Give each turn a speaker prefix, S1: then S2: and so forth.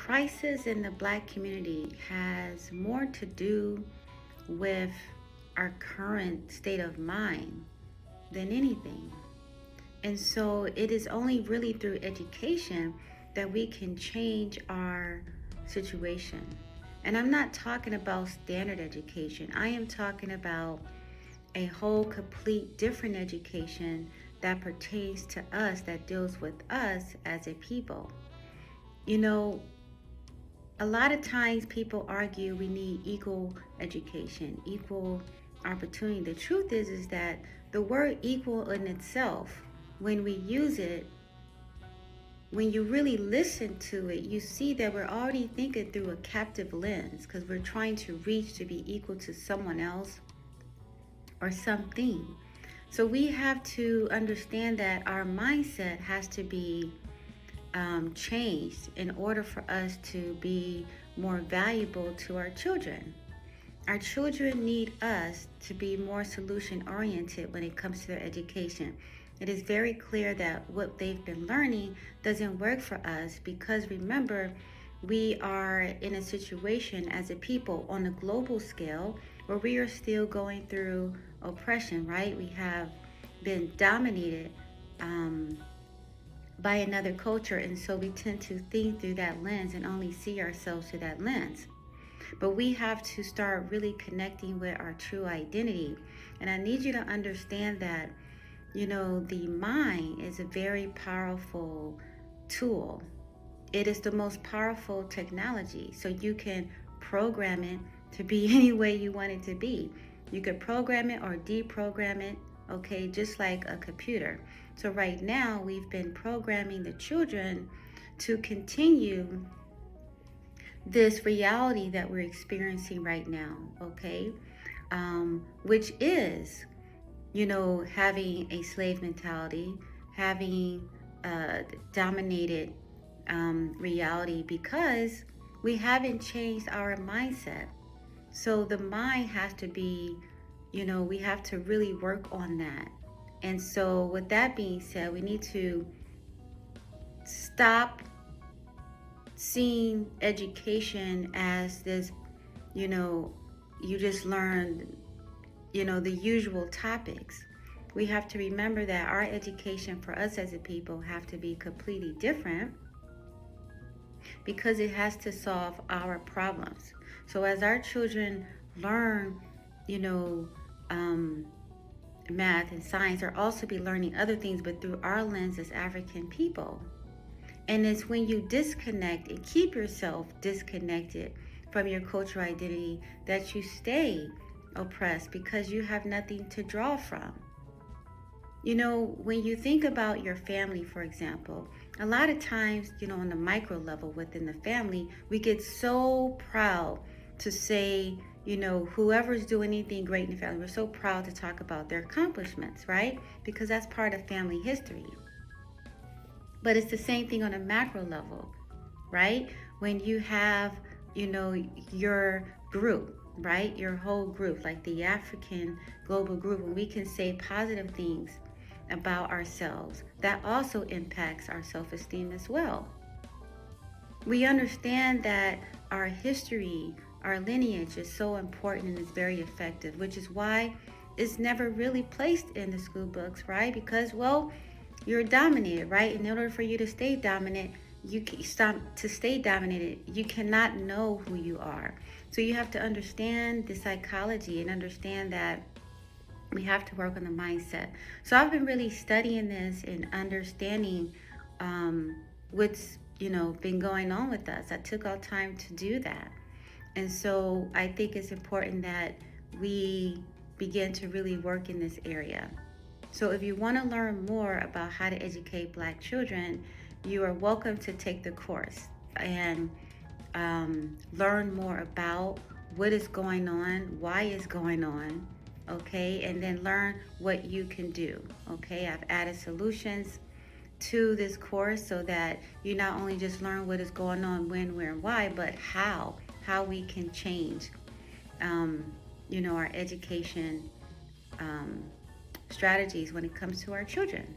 S1: crisis in the Black community has more to do with our current state of mind than anything. And so it is only really through education that we can change our situation. And I'm not talking about standard education, I am talking about a whole complete different education that pertains to us, that deals with us as a people. You know, a lot of times people argue we need equal education, equal opportunity. The truth is that the word equal in itself, when we use it, when you really listen to it, you see that we're already thinking through a captive lens because we're trying to reach to be equal to someone else or something. So we have to understand that our mindset has to be changed in order for us to be more valuable to our children. Our children need us to be more solution oriented when it comes to their education. It is very clear that what they've been learning doesn't work for us because remember, we are in a situation as a people on a global scale where we are still going through oppression, right? We have been dominated by another culture, and so we tend to think through that lens and only see ourselves through that lens. But we have to start really connecting with our true identity. And I need you to understand that, the mind is a very powerful tool. It is the most powerful technology. So you can program it to be any way you want it to be. You could program it or deprogram it, okay, just like a computer. So right now, we've been programming the children to continue this reality that we're experiencing right now, okay? Which is, having a slave mentality, having a dominated reality because we haven't changed our mindset. So the mind has to be, we have to really work on that. And so, with that being said, we need to stop seeing education as this, you just learn, the usual topics. We have to remember that our education for us as a people have to be completely different because it has to solve our problems. So as our children learn, you know, um, math and science, they'll also be learning other things, but through our lens as African people. And it's when you disconnect and keep yourself disconnected from your cultural identity that you stay oppressed because you have nothing to draw from. When you think about your family, for example, a lot of times, on the micro level within the family, we get so proud to say, whoever's doing anything great in the family, we're so proud to talk about their accomplishments, right? Because that's part of family history. But it's the same thing on a macro level, right? When you have, your group, right? Your whole group, like the African global group, and we can say positive things about ourselves, that also impacts our self-esteem as well. We understand that our history, our lineage is so important and is very effective, which is why it's never really placed in the school books, right? Because, well, you're dominated, right? In order for you to stay dominant, to stay dominated, you cannot know who you are. So you have to understand the psychology and understand that we have to work on the mindset. So I've been really studying this and understanding what's been going on with us. I took all time to do that, and so I think it's important that we begin to really work in this area. So if you want to learn more about how to educate Black children, you are welcome to take the course and learn more about what is going on, why it's going on, okay, and then learn what you can do, okay. I've added solutions to this course so that you not only just learn what is going on, when, where, and why, but how we can change, our education strategies when it comes to our children.